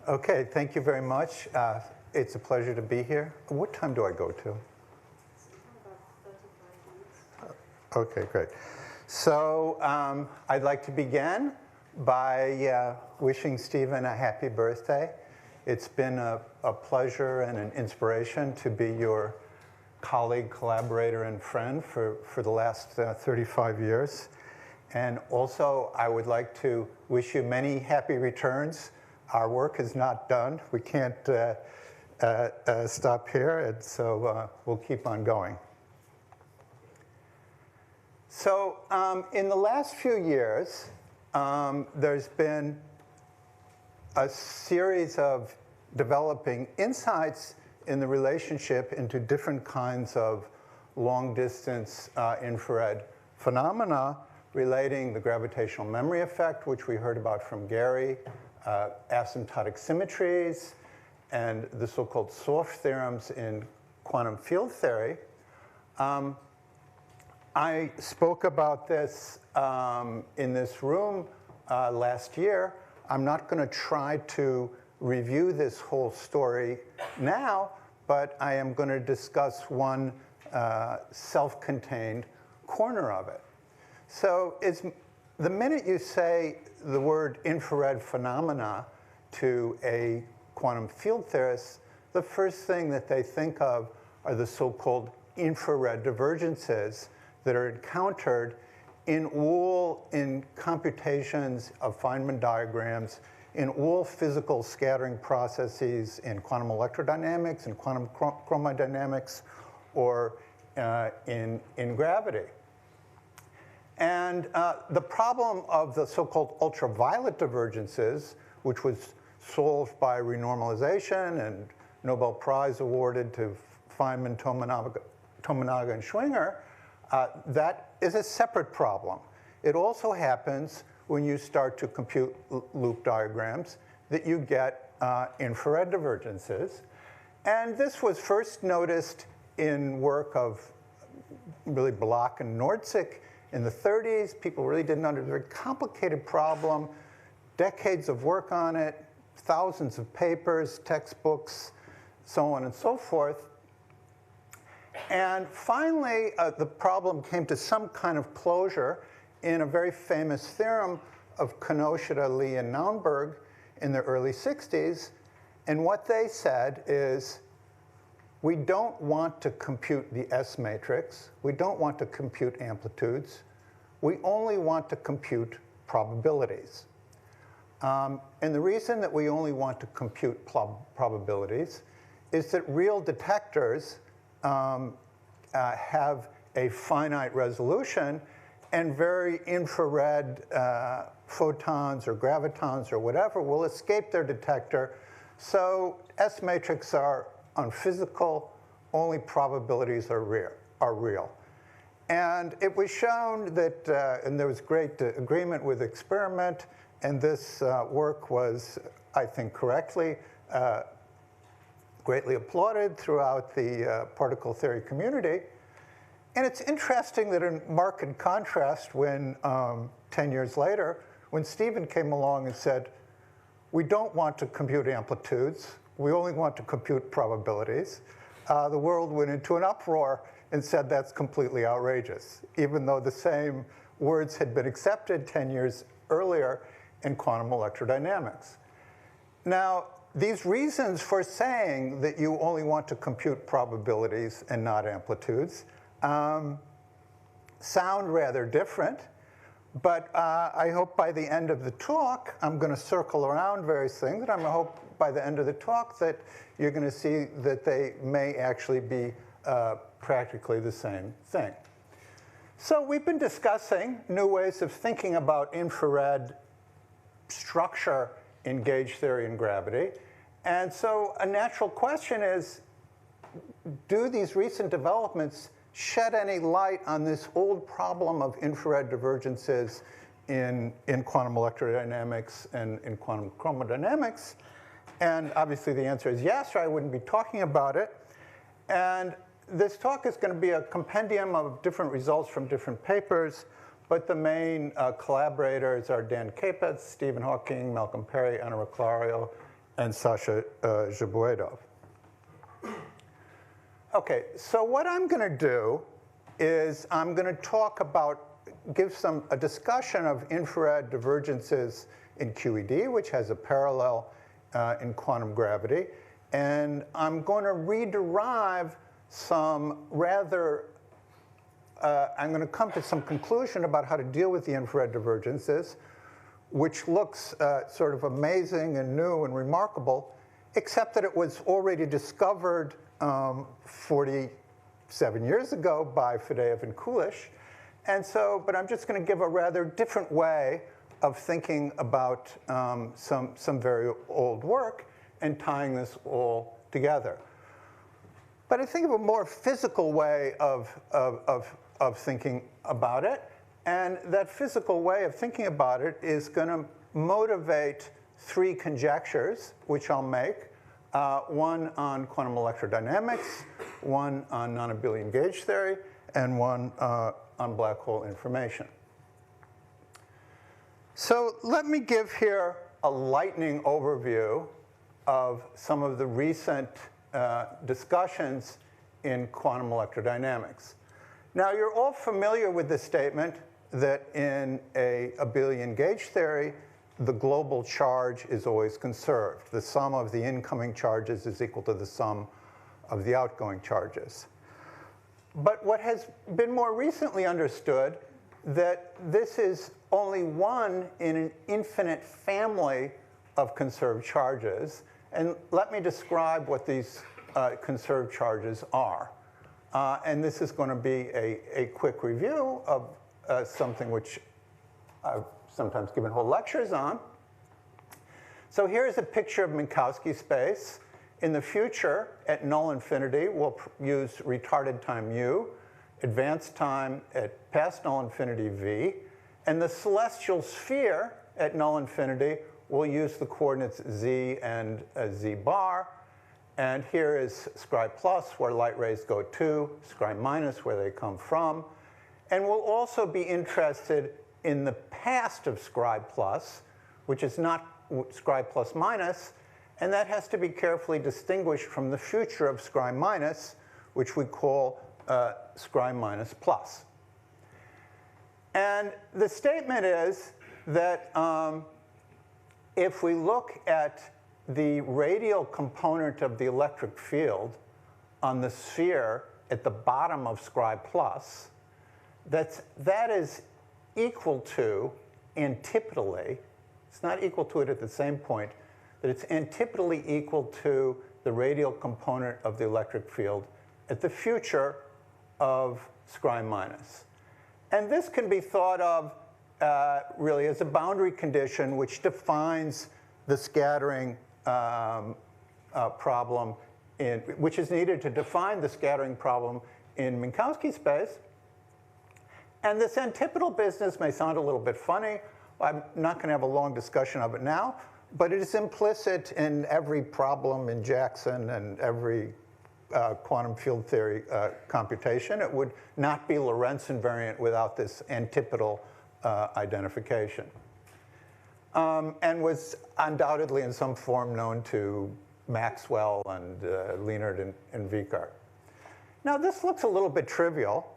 Okay, thank you very much. It's a pleasure to be here. What time do I go to? About 35 minutes. Okay, great. So I'd like to begin by wishing Stephen a happy birthday. It's been a pleasure and an inspiration to be your colleague, collaborator, and friend for the last 35 years. And also, I would like to wish you many happy returns. Our work is not done. We can't stop here, and so we'll keep on going. So in the last few years, there's been a series of developing insights in the relationship into different kinds of long-distance infrared phenomena relating the gravitational memory effect, which we heard about from Gary, asymptotic symmetries, and the so-called soft theorems in quantum field theory. I spoke about this in this room last year. I'm not going to try to review this whole story now, but I am going to discuss one self-contained corner of it. So the minute you say the word infrared phenomena to a quantum field theorist, the first thing that they think of are the so-called infrared divergences that are encountered in computations of Feynman diagrams, in all physical scattering processes in quantum electrodynamics, in quantum chromodynamics, or in gravity. And the problem of the so-called ultraviolet divergences, which was solved by renormalization and Nobel Prize awarded to Feynman, Tominaga, and Schwinger, that is a separate problem. It also happens when you start to compute loop diagrams that you get infrared divergences. And this was first noticed in work of really Bloch and Nordzik in the 30s. People really didn't understand. It's a very complicated problem, decades of work on it, thousands of papers, textbooks, so on and so forth. And finally, the problem came to some kind of closure in a very famous theorem of Kinoshita, Lee, and Naumburg in the early 60s. And what they said is, we don't want to compute the S matrix. We don't want to compute amplitudes. We only want to compute probabilities. And the reason that we only want to compute probabilities is that real detectors have a finite resolution, and very infrared photons or gravitons or whatever will escape their detector. So S matrix are unphysical, only probabilities are real. And it was shown that, and there was great agreement with experiment, and this work was, I think correctly, greatly applauded throughout the particle theory community. And it's interesting that in marked contrast when 10 years later, when Stephen came along and said, we don't want to compute amplitudes, we only want to compute probabilities, the world went into an uproar and said that's completely outrageous, even though the same words had been accepted 10 years earlier in quantum electrodynamics. Now, these reasons for saying that you only want to compute probabilities and not amplitudes sound rather different, but I hope by the end of the talk, I'm going to circle around various things, and I hope by the end of the talk that you're going to see that they may actually be practically the same thing. So we've been discussing new ways of thinking about infrared structure in gauge theory and gravity. And so a natural question is, do these recent developments shed any light on this old problem of infrared divergences in quantum electrodynamics and in quantum chromodynamics? And obviously the answer is yes, or I wouldn't be talking about it. And this talk is going to be a compendium of different results from different papers, but the main collaborators are Dan Capets, Stephen Hawking, Malcolm Perry, Anna Riclario, and Sasha Zhibuedov. Okay, so what I'm going to do is I'm going to talk about, give a discussion of infrared divergences in QED, which has a parallel in quantum gravity. And I'm going to rederive some rather, I'm going to come to some conclusion about how to deal with the infrared divergences, which looks sort of amazing and new and remarkable, except that it was already discovered 47 years ago by Fadeev and Kulish. And so, but I'm just going to give a rather different way of thinking about some very old work and tying this all together. But I think of a more physical way of thinking about it. And that physical way of thinking about it is going to motivate three conjectures, which I'll make. One on quantum electrodynamics, one on non-abelian gauge theory, and one on black hole information. So let me give here a lightning overview of some of the recent discussions in quantum electrodynamics. Now, you're all familiar with the statement that in a abelian gauge theory, the global charge is always conserved. The sum of the incoming charges is equal to the sum of the outgoing charges. But what has been more recently understood that this is only one in an infinite family of conserved charges. And let me describe what these conserved charges are. And this is going to be a quick review of something which I've sometimes given whole lectures on. So here's a picture of Minkowski space. In the future, at null infinity, we'll use retarded time u, advanced time at past null infinity v, and the celestial sphere at null infinity will use the coordinates z and z bar. And here is Scri plus, where light rays go to, Scri minus, where they come from. And we'll also be interested in the past of Scri plus, which is not Scri plus minus, and that has to be carefully distinguished from the future of Scri minus, which we call Scri minus plus. And the statement is that if we look at the radial component of the electric field on the sphere at the bottom of Scri plus, that is equal to, antipodally, it's not equal to it at the same point, that it's antipodally equal to the radial component of the electric field at the future of Scri minus. And this can be thought of really as a boundary condition which defines the scattering problem, which is needed to define the scattering problem in Minkowski space. And this antipodal business may sound a little bit funny. I'm not going to have a long discussion of it now, but it is implicit in every problem in Jackson and every quantum field theory computation. It would not be Lorentz invariant without this antipodal identification. And was undoubtedly in some form known to Maxwell and Leonard and Vikar. Now, this looks a little bit trivial,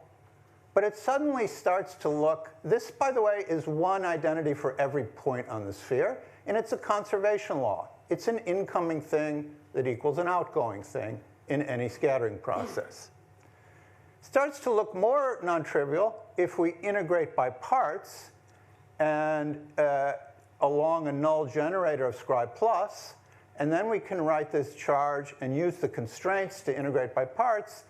but it suddenly starts to look, this, by the way, is one identity for every point on the sphere, and it's a conservation law. It's an incoming thing that equals an outgoing thing in any scattering process. Starts to look more non-trivial if we integrate by parts and along a null generator of Scri plus, and then we can write this charge and use the constraints to integrate by parts.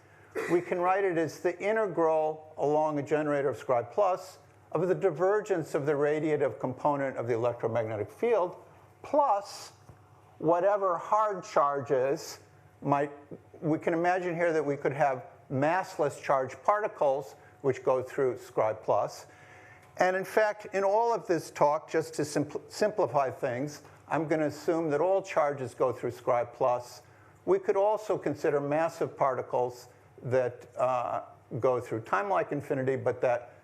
We can write it as the integral along a generator of Scri plus of the divergence of the radiative component of the electromagnetic field plus whatever hard charges we can imagine here that we could have massless charged particles which go through Scri plus. And in fact, in all of this talk, just to simplify things, I'm going to assume that all charges go through Scri plus. We could also consider massive particles that go through time-like infinity, but that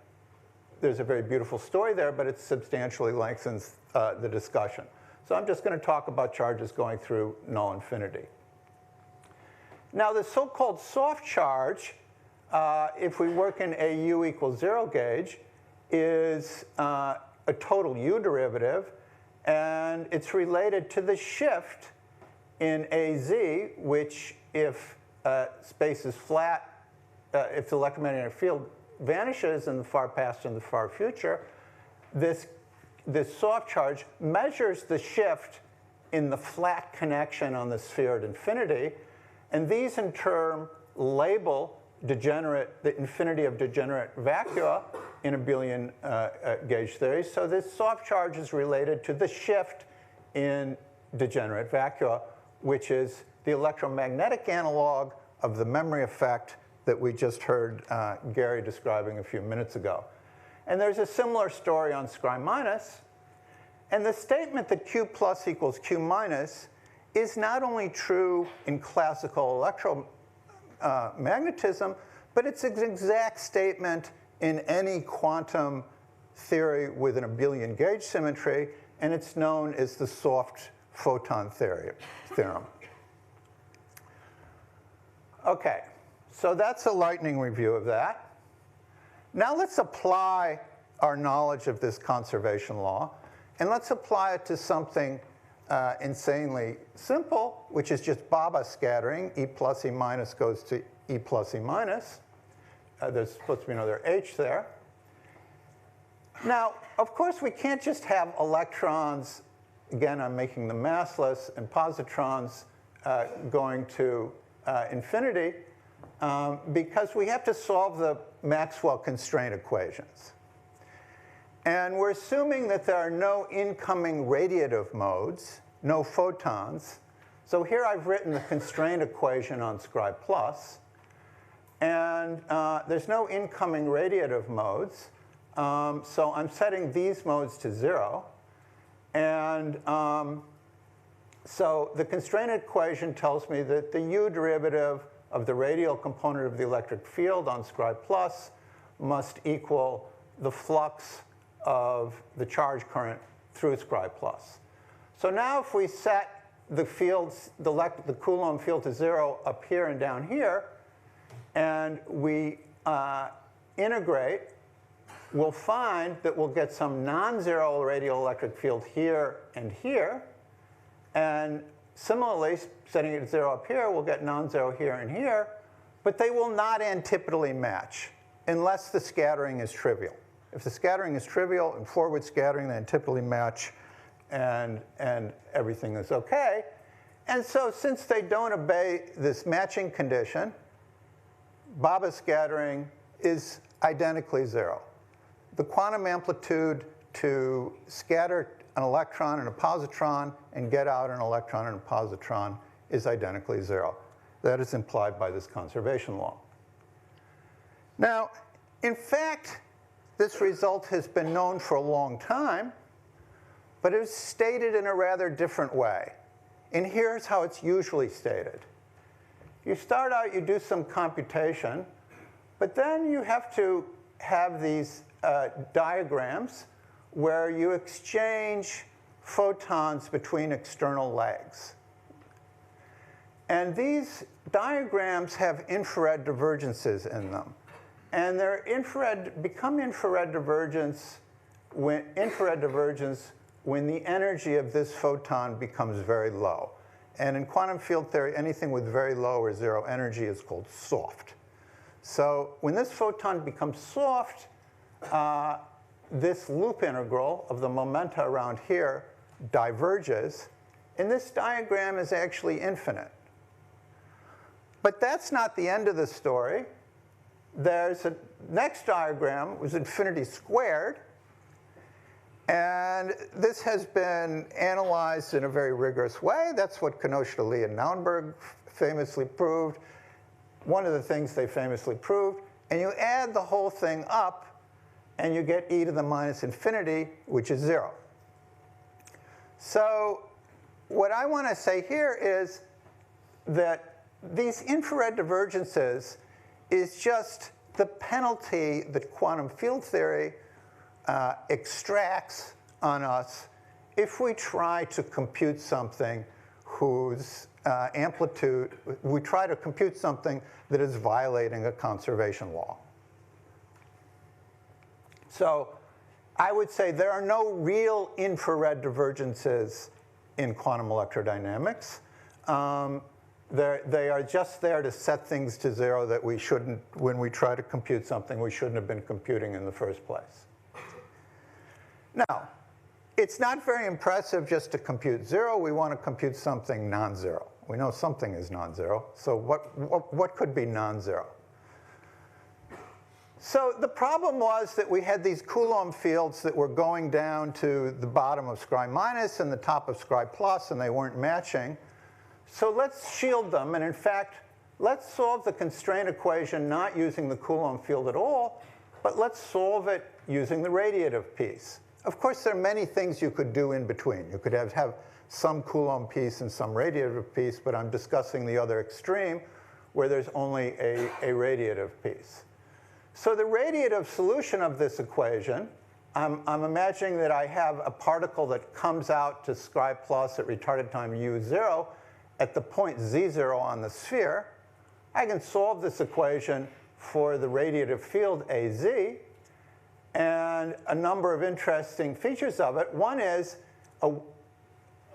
there's a very beautiful story there, but it substantially lengthens the discussion. So I'm just going to talk about charges going through null infinity. Now, the so-called soft charge, if we work in a u equals 0 gauge, is a total u derivative, and it's related to the shift in AZ, which if space is flat, if the electromagnetic field vanishes in the far past and the far future, this soft charge measures the shift in the flat connection on the sphere at infinity, and these in turn label the infinity of degenerate vacua in abelian gauge theory. So this soft charge is related to the shift in degenerate vacua, which is the electromagnetic analog of the memory effect that we just heard Gary describing a few minutes ago. And there's a similar story on scri minus. And the statement that Q plus equals Q minus is not only true in classical electromagnetism, but it's an exact statement in any quantum theory with an abelian gauge symmetry, and it's known as the soft photon theorem. Okay, so that's a lightning review of that. Now let's apply our knowledge of this conservation law, and let's apply it to something insanely simple, which is just Baba scattering. E plus E minus goes to E plus E minus. There's supposed to be another H there. Now, of course, we can't just have electrons, again, I'm making them massless, and positrons going to infinity, because we have to solve the Maxwell constraint equations. And we're assuming that there are no incoming radiative modes, no photons. So here I've written the constraint equation on scri plus. And there's no incoming radiative modes. So I'm setting these modes to 0. And so the constraint equation tells me that the u derivative of the radial component of the electric field on scri plus must equal the flux of the charge current through scri plus. So now if we set the fields, the Coulomb field to 0 up here and down here, and we integrate, we'll find that we'll get some non-zero radial electric field here and here. And similarly, setting it to 0 up here, we'll get non-zero here and here. But they will not antipodally match unless the scattering is trivial. If the scattering is trivial and forward scattering, they antipodally match, and everything is OK. And so since they don't obey this matching condition, Baba scattering is identically 0. The quantum amplitude to scatter an electron and a positron and get out an electron and a positron is identically 0. That is implied by this conservation law. Now, in fact, this result has been known for a long time, but it is stated in a rather different way. And here's how it's usually stated. You start out, you do some computation, but then you have to have these diagrams where you exchange photons between external legs. And these diagrams have infrared divergences in them. And they're become infrared divergence when the energy of this photon becomes very low. And in quantum field theory, anything with very low or 0 energy is called soft. So when this photon becomes soft, this loop integral of the momenta around here diverges, and this diagram is actually infinite. But that's not the end of the story. There's a next diagram, which is infinity squared. And this has been analyzed in a very rigorous way. That's what Kenoshita, Lee, and Naunberg famously proved. One of the things they famously proved. And you add the whole thing up, and you get e to the minus infinity, which is 0. So what I want to say here is that these infrared divergences is just the penalty that quantum field theory extracts on us if we try to compute something whose amplitude, we try to compute something that is violating a conservation law. So I would say there are no real infrared divergences in quantum electrodynamics. They are just there to set things to zero that we shouldn't, when we try to compute something we shouldn't have been computing in the first place. Now, it's not very impressive just to compute zero. We want to compute something non-zero. We know something is non-zero. So what could be non-zero? So the problem was that we had these Coulomb fields that were going down to the bottom of scri minus and the top of scri plus, and they weren't matching. So let's shield them. And in fact, let's solve the constraint equation not using the Coulomb field at all, but let's solve it using the radiative piece. Of course, there are many things you could do in between. You could have some Coulomb piece and some radiative piece, but I'm discussing the other extreme where there's only a radiative piece. So the radiative solution of this equation, I'm imagining that I have a particle that comes out to scri plus at retarded time u0 at the point z0 on the sphere. I can solve this equation for the radiative field az, and a number of interesting features of it. One is,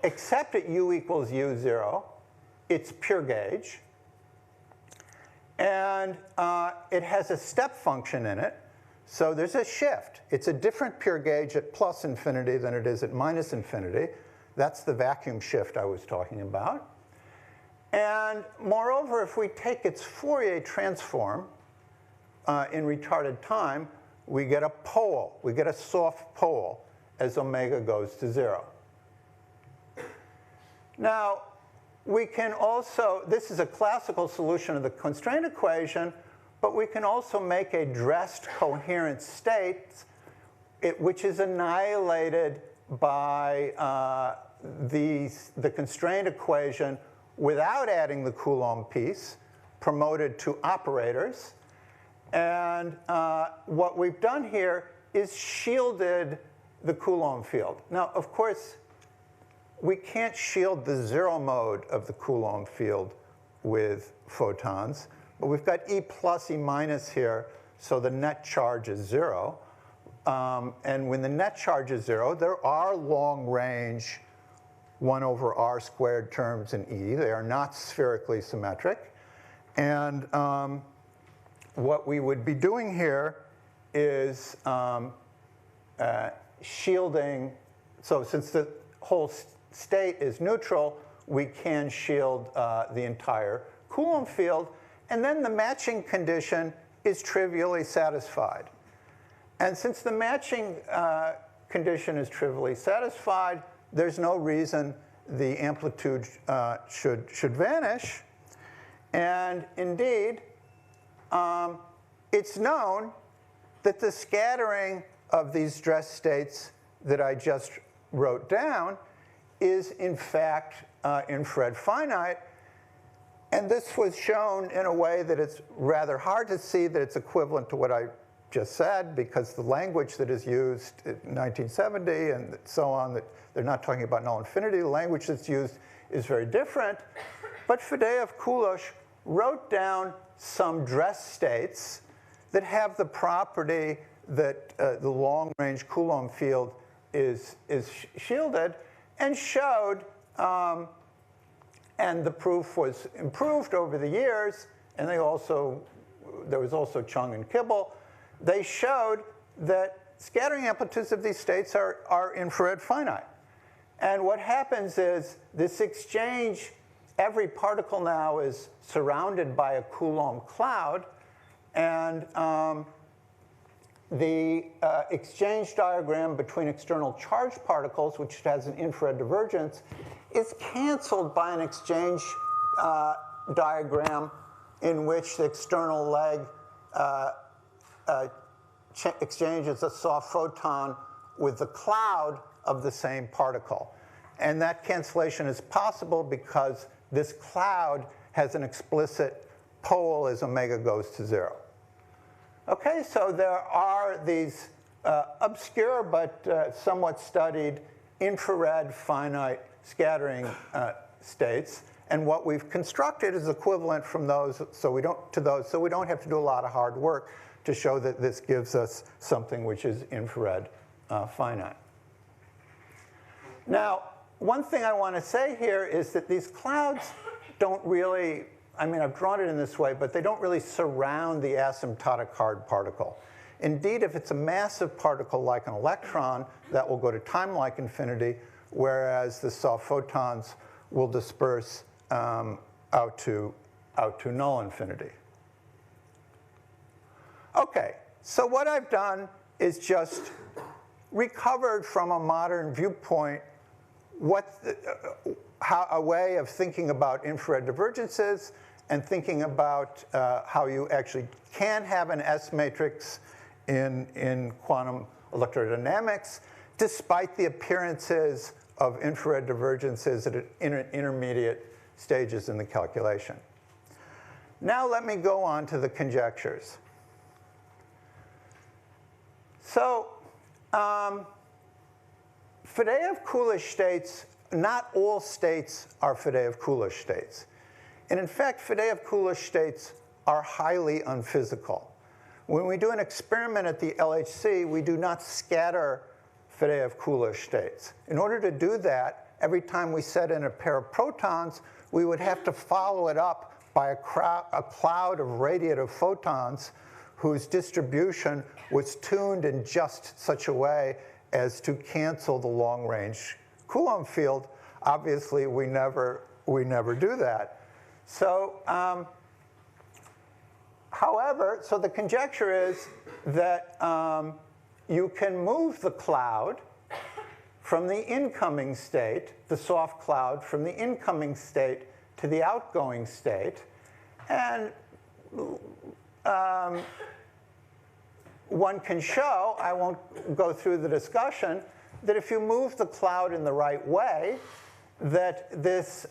except at u equals u0, it's pure gauge. And it has a step function in it. So there's a shift. It's a different pure gauge at plus infinity than it is at minus infinity. That's the vacuum shift I was talking about. And moreover, if we take its Fourier transform in retarded time, we get a pole. We get a soft pole as omega goes to 0. Now, we can also, this is a classical solution of the constraint equation, but we can also make a dressed coherent state which is annihilated by the constraint equation without adding the Coulomb piece, promoted to operators. And what we've done here is shielded the Coulomb field. Now, of course, we can't shield the zero mode of the Coulomb field with photons, but we've got E plus E minus here, so the net charge is 0. And when the net charge is 0, there are long-range 1 over r squared terms in E. They are not spherically symmetric. And what we would be doing here is shielding. So since the whole state is neutral, we can shield the entire Coulomb field. And then the matching condition is trivially satisfied. And since the matching condition is trivially satisfied, there's no reason the amplitude should vanish. And indeed, it's known that the scattering of these dress states that I just wrote down is in fact infrared finite. And this was shown in a way that it's rather hard to see that it's equivalent to what I just said, because the language that is used in 1970 and so on, that they're not talking about null infinity. The language that's used is very different. But Fadeev-Kulosh wrote down some dress states that have the property that the long-range Coulomb field is shielded, and showed, and the proof was improved over the years, and there was also Chung and Kibble. They showed that scattering amplitudes of these states are infrared finite. And what happens is this exchange, every particle now is surrounded by a Coulomb cloud, and the exchange diagram between external charged particles, which has an infrared divergence, is canceled by an exchange diagram in which the external leg exchanges a soft photon with the cloud of the same particle. And that cancellation is possible because this cloud has an explicit pole as omega goes to 0. Okay, so there are these obscure but somewhat studied infrared finite scattering states. And what we've constructed is equivalent from those, so we don't have to do a lot of hard work to show that this gives us something which is infrared finite. Now, one thing I want to say here is that these clouds don't really, I mean, I've drawn it in this way, but they don't really surround the asymptotic hard particle. Indeed, if it's a massive particle like an electron, that will go to time-like infinity, whereas the soft photons will disperse out to null infinity. Okay, so what I've done is just recovered from a modern viewpoint a way of thinking about infrared divergences and thinking about how you actually can have an S matrix in quantum electrodynamics, despite the appearances of infrared divergences at intermediate stages in the calculation. Now let me go on to the conjectures. So, Faddeev-Coolidge states, not all states are Faddeev-Coolidge states. And in fact, Faddeev-Coolidge states are highly unphysical. When we do an experiment at the LHC, we do not scatter Faddeev-Coolidge states. In order to do that, every time we set in a pair of protons, we would have to follow it up by a cloud of radiative photons whose distribution was tuned in just such a way as to cancel the long-range Coulomb field. Obviously, we never do that. So, however, so the conjecture is that you can move the cloud from the incoming state, the soft cloud, from the incoming state to the outgoing state. And one can show, I won't go through the discussion, that if you move the cloud in the right way, that this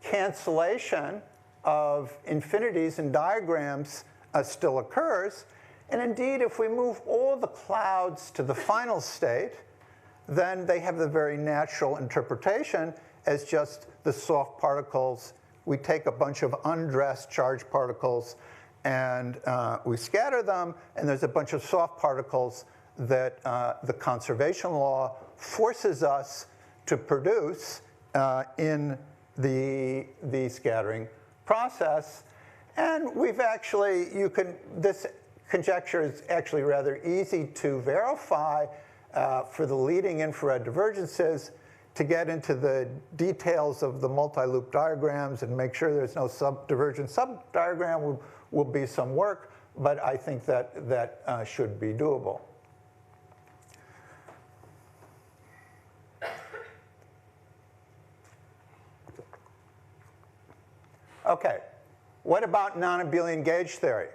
cancellation of infinities in diagrams still occurs. And indeed, if we move all the clouds to the final state, then they have the very natural interpretation as just the soft particles. We take a bunch of undressed charged particles and we scatter them, and there's a bunch of soft particles that the conservation law forces us to produce in the scattering process. And we've actually, this conjecture is actually rather easy to verify for the leading infrared divergences. To get into the details of the multi-loop diagrams and make sure there's no divergent subdiagram will be some work, but I think that should be doable. Okay, what about non-abelian gauge theory?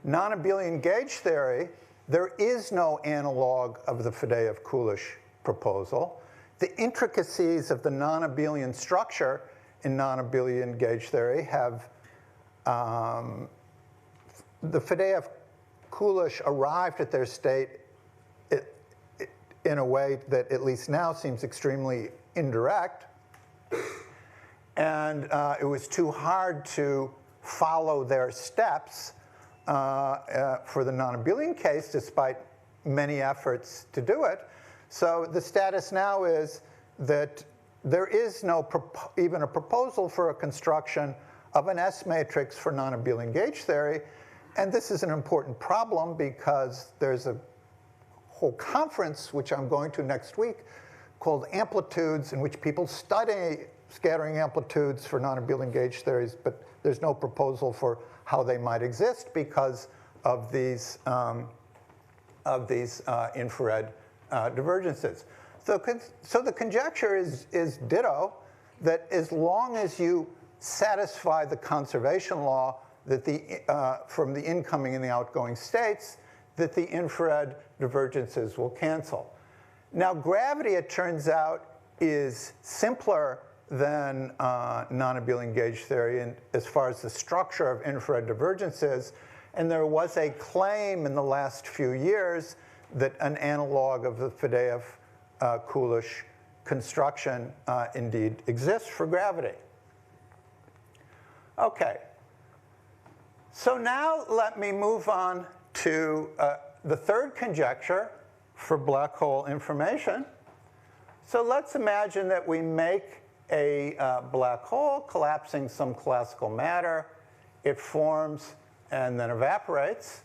Non-abelian gauge theory, there is no analog of the Faddeev-Coolidge proposal. The intricacies of the non-abelian structure in non-abelian gauge theory have, the Faddeev-Coolidge arrived at their state in a way that at least now seems extremely indirect. And it was too hard to follow their steps for the non-abelian case, despite many efforts to do it. So the status now is that there is no even a proposal for a construction of an S matrix for non-abelian gauge theory. And this is an important problem because there's a whole conference, which I'm going to next week, called Amplitudes, in which people study scattering amplitudes for non-abelian gauge theories, but there's no proposal for how they might exist because of these infrared divergences. So the conjecture is ditto, that as long as you satisfy the conservation law that from the incoming and the outgoing states, that the infrared divergences will cancel. Now, gravity, it turns out, is simpler than non-abelian gauge theory and as far as the structure of infrared divergences. And there was a claim in the last few years that an analog of the Coolidge construction indeed exists for gravity. Okay, so now let me move on to the third conjecture for black hole information. So let's imagine that we make a black hole collapsing some classical matter. It forms and then evaporates.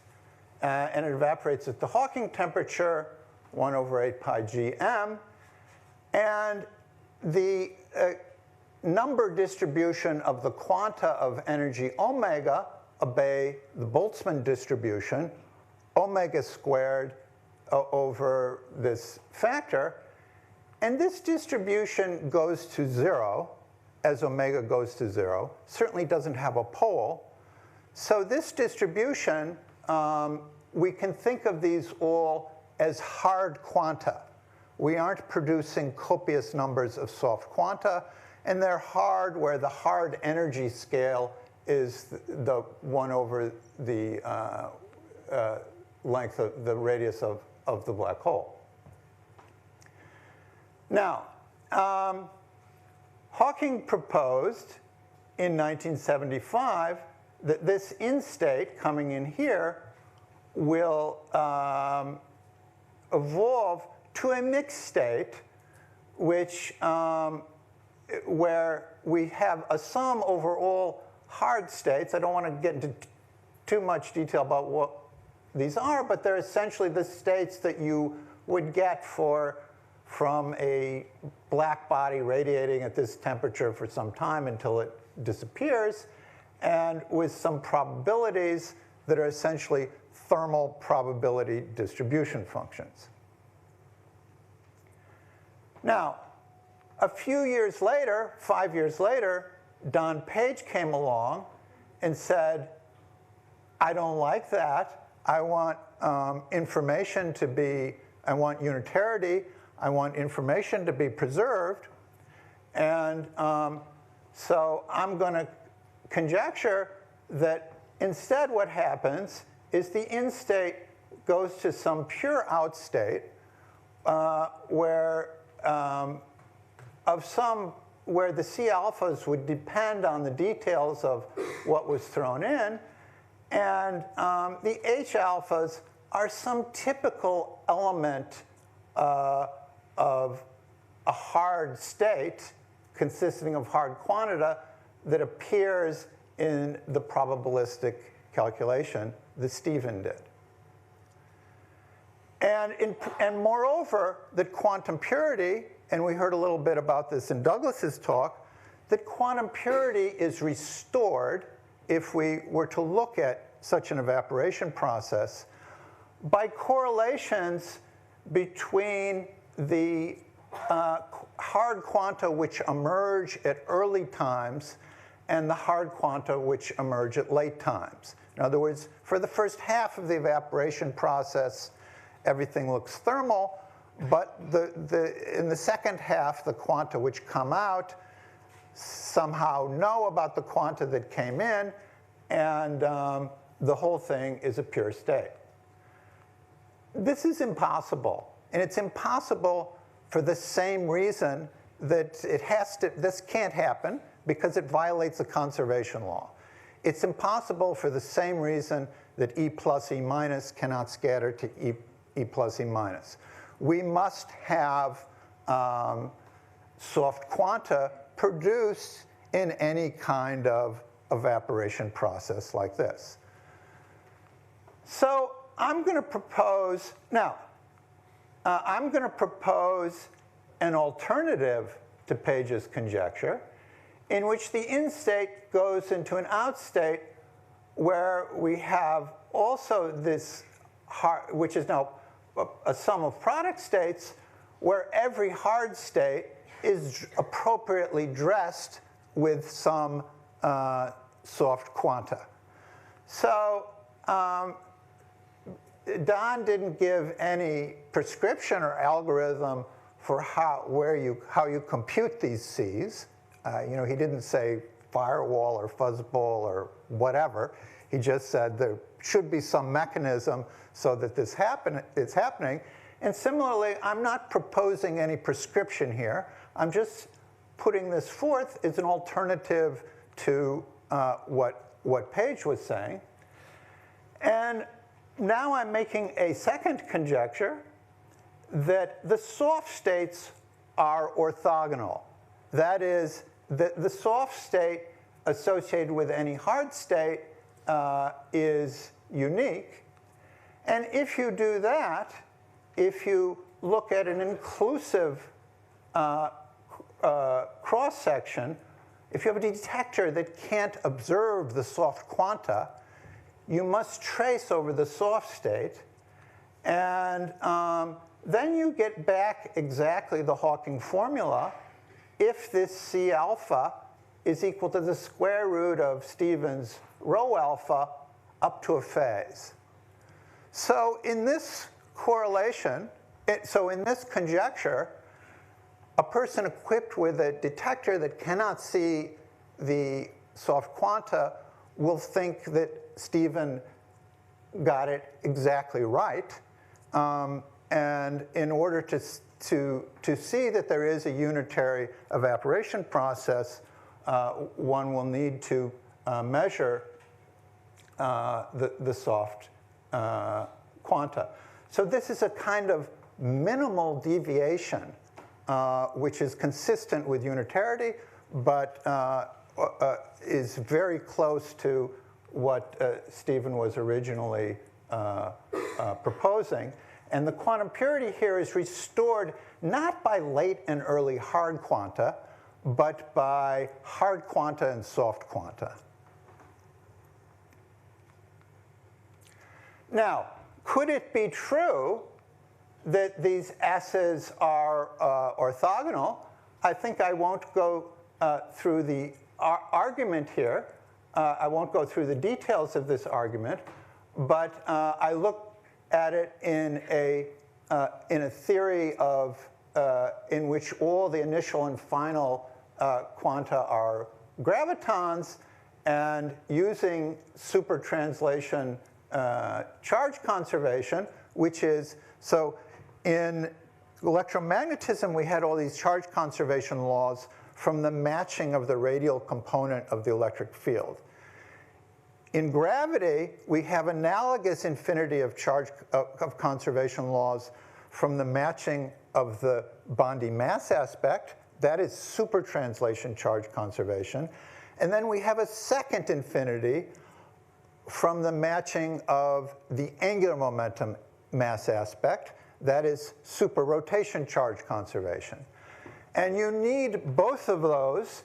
And it evaporates at the Hawking temperature, 1 over 8 pi gm. And the number distribution of the quanta of energy omega obey the Boltzmann distribution, omega squared over this factor. And this distribution goes to 0 as omega goes to 0. Certainly doesn't have a pole. So this distribution, we can think of these all as hard quanta. We aren't producing copious numbers of soft quanta, and they're hard where the hard energy scale is the 1 over the length of the radius of the black hole. Now, Hawking proposed in 1975 that this in-state coming in here will evolve to a mixed state, which where we have a sum over all hard states. I don't want to get into too much detail about what these are, but they're essentially the states that you would get from a black body radiating at this temperature for some time until it disappears, and with some probabilities that are essentially thermal probability distribution functions. Now, a few years later, 5 years later, Don Page came along and said, I don't like that. I want information to be, I want unitarity. I want information to be preserved. And so I'm going to conjecture that instead what happens is the in-state goes to some pure out-state where the C alphas would depend on the details of what was thrown in, and the H alphas are some typical element of a hard state consisting of hard quantita that appears in the probabilistic calculation that Stephen did. And moreover, that quantum purity, and we heard a little bit about this in Douglas's talk, that quantum purity is restored if we were to look at such an evaporation process by correlations between the hard quanta which emerge at early times and the hard quanta which emerge at late times. In other words, for the first half of the evaporation process, everything looks thermal, but in the second half, the quanta which come out somehow know about the quanta that came in, and the whole thing is a pure state. This is impossible, and it's impossible for the same reason that this can't happen, because it violates the conservation law. It's impossible for the same reason that E plus E minus cannot scatter to E plus E minus. We must have soft quanta produced in any kind of evaporation process like this. So I'm going to propose, now, I'm going to propose an alternative to Page's conjecture in which the in-state goes into an out-state where we have also this, which is now a sum of product states, where every hard state is appropriately dressed with some soft quanta. So Don didn't give any prescription or algorithm for how you compute these C's. He didn't say firewall or fuzzball or whatever. He just said there should be some mechanism so that this is happening. And similarly, I'm not proposing any prescription here. I'm just putting this forth as an alternative to what Page was saying. And now I'm making a second conjecture that the soft states are orthogonal. That is, the soft state associated with any hard state is unique. And if you do that, if you look at an inclusive cross-section, if you have a detector that can't observe the soft quanta, you must trace over the soft state. And then you get back exactly the Hawking formula if this C alpha is equal to the square root of Stevens rho alpha up to a phase. So in this correlation, so in this conjecture, a person equipped with a detector that cannot see the soft quanta will think that Stephen got it exactly right. And in order to see that there is a unitary evaporation process, one will need to measure the soft quanta. So this is a kind of minimal deviation, which is consistent with unitarity, but is very close to what Stephen was originally proposing. And the quantum purity here is restored not by late and early hard quanta, but by hard quanta and soft quanta. Now, could it be true that these S's are orthogonal? I think I won't go through the argument here. I won't go through the details of this argument, but I look at it in a theory of in which all the initial and final quanta are gravitons, and using super translation charge conservation, which is, so in electromagnetism we had all these charge conservation laws from the matching of the radial component of the electric field. In gravity, we have analogous infinity of charge of conservation laws from the matching of the Bondi mass aspect. That is super translation charge conservation. And then we have a second infinity from the matching of the angular momentum mass aspect. That is super rotation charge conservation. And you need both of those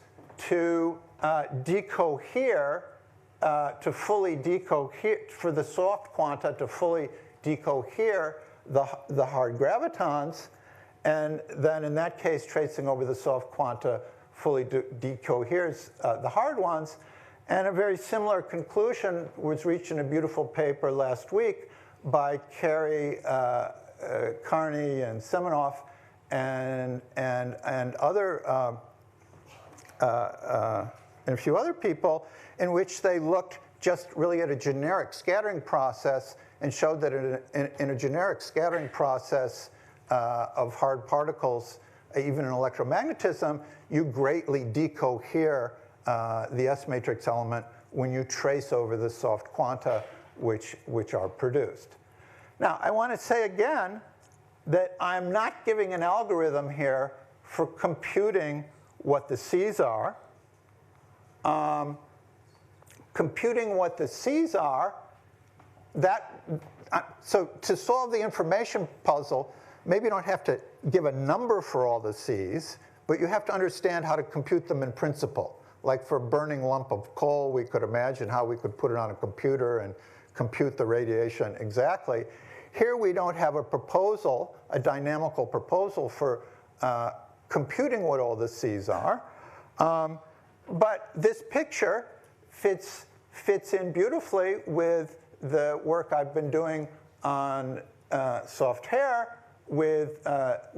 to decohere, to fully decohere, for the soft quanta to fully decohere the hard gravitons. And then in that case, tracing over the soft quanta fully decoheres the hard ones. And a very similar conclusion was reached in a beautiful paper last week by Carey, Carney, and Semenoff, and other, and a few other people, in which they looked just really at a generic scattering process and showed that in a generic scattering process of hard particles, even in electromagnetism, you greatly decohere the S matrix element when you trace over the soft quanta which are produced. Now, I want to say again that I'm not giving an algorithm here for computing what the C's are. Computing what the C's are, so to solve the information puzzle, maybe you don't have to give a number for all the C's, but you have to understand how to compute them in principle. Like for a burning lump of coal, we could imagine how we could put it on a computer and compute the radiation exactly. Here we don't have a proposal, a dynamical proposal for computing what all the C's are. But this picture fits in beautifully with the work I've been doing on soft hair with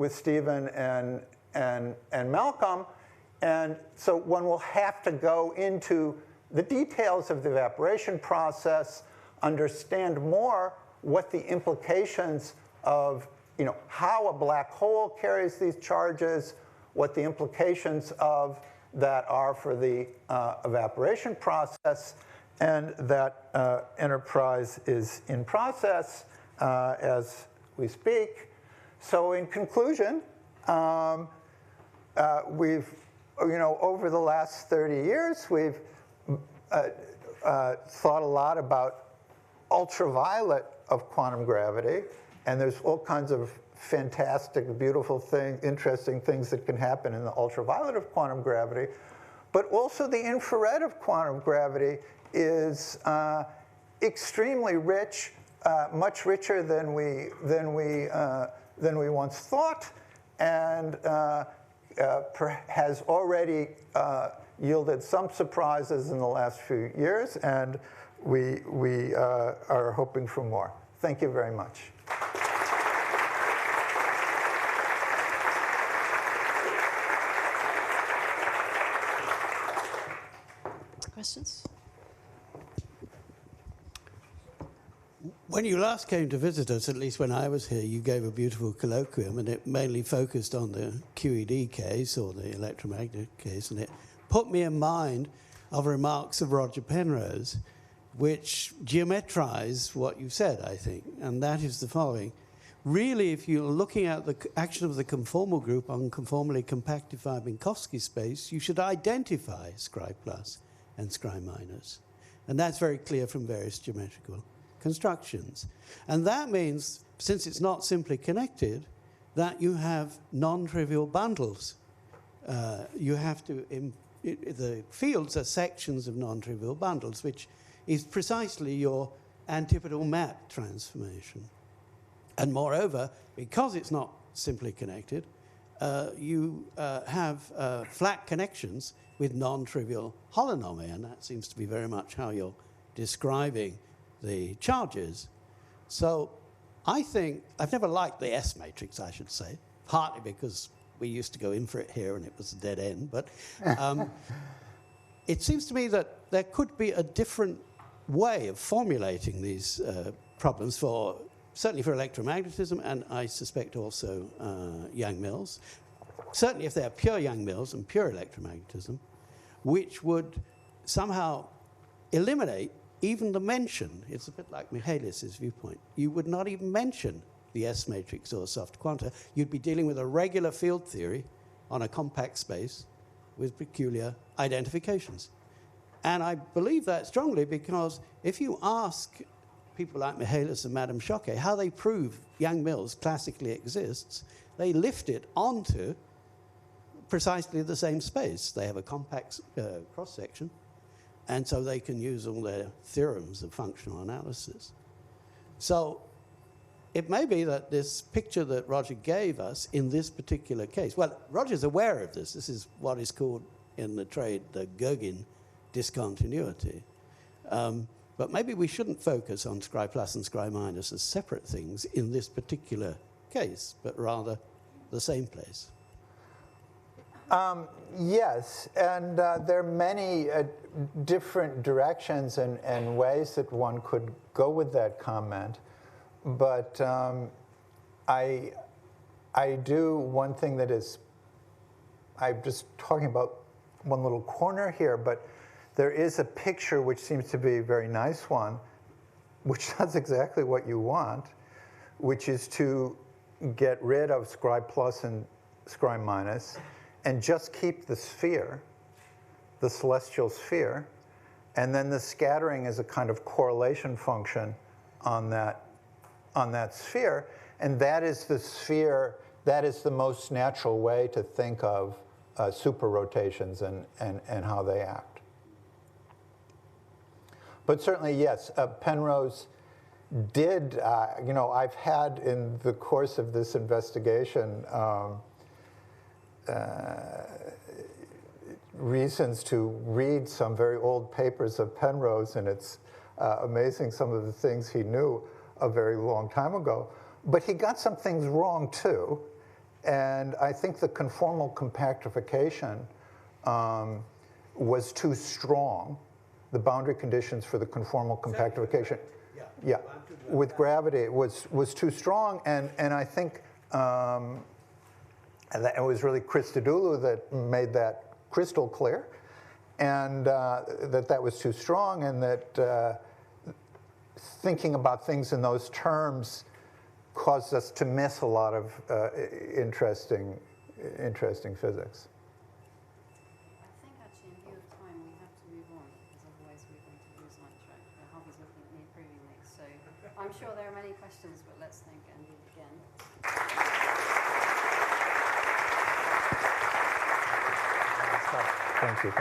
Stephen and Malcolm. And so one will have to go into the details of the evaporation process, understand more what the implications of how a black hole carries these charges, what the implications of that are for the evaporation process, and that enterprise is in process as we speak. So in conclusion, we've, over the last 30 years, we've thought a lot about ultraviolet of quantum gravity, and there's all kinds of fantastic, beautiful things, interesting things that can happen in the ultraviolet of quantum gravity. But also the infrared of quantum gravity is extremely rich, much richer than we once thought, and has already yielded some surprises in the last few years, and we are hoping for more. Thank you very much. Questions? When you last came to visit us, at least when I was here, you gave a beautiful colloquium, and it mainly focused on the QED case, or the electromagnetic case, and it put me in mind of remarks of Roger Penrose, which geometrize what you said, I think, and that is the following. Really, if you're looking at the action of the conformal group on conformally compactified Minkowski space, you should identify scri plus and scri minus. And that's very clear from various geometrical constructions. And that means, since it's not simply connected, that you have non-trivial bundles. You have to, the fields are sections of non-trivial bundles, which is precisely your antipodal map transformation. And moreover, because it's not simply connected, you have flat connections with non-trivial holonomy, and that seems to be very much how you're describing the charges. So I think, I've never liked the S matrix, I should say, partly because we used to go in for it here and it was a dead end, but it seems to me that there could be a different way of formulating these problems for, certainly for electromagnetism, and I suspect also Yang-Mills. Certainly if they're pure Yang-Mills and pure electromagnetism, which would somehow eliminate even the mention. It's a bit like Michaelis's viewpoint. You would not even mention the S matrix or soft quanta. You'd be dealing with a regular field theory on a compact space with peculiar identifications. And I believe that strongly because if you ask people like Michaelis and Madame Choquet how they prove Yang-Mills classically exists, they lift it onto precisely the same space. They have a compact cross-section, and so they can use all their theorems of functional analysis. So it may be that this picture that Roger gave us in this particular case, well, Roger's aware of this. This is what is called in the trade the Gurgin discontinuity. But maybe we shouldn't focus on scri plus and scri minus as separate things in this particular case, but rather the same place. Yes, and there are many different directions and ways that one could go with that comment. But I do one thing that is, I'm just talking about one little corner here, but there is a picture which seems to be a very nice one, which does exactly what you want, which is to get rid of scri plus and scri minus, and just keep the sphere, the celestial sphere, and then the scattering is a kind of correlation function on that sphere, and that is the sphere, that is the most natural way to think of super rotations and how they act. But certainly, yes, Penrose did, I've had in the course of this investigation reasons to read some very old papers of Penrose, and it's amazing some of the things he knew a very long time ago. But he got some things wrong too, and I think the conformal compactification was too strong. The boundary conditions for the conformal compactification, yeah, with gravity was too strong, and I think And it was really Christodoulou that made that crystal clear, and that was too strong, and that thinking about things in those terms caused us to miss a lot of interesting physics. I think actually in view of time we have to move on because otherwise we're going to lose light track. Harvey's looking at me approvingly, so I'm sure there are many questions, but let's thank Andy again. Thank you.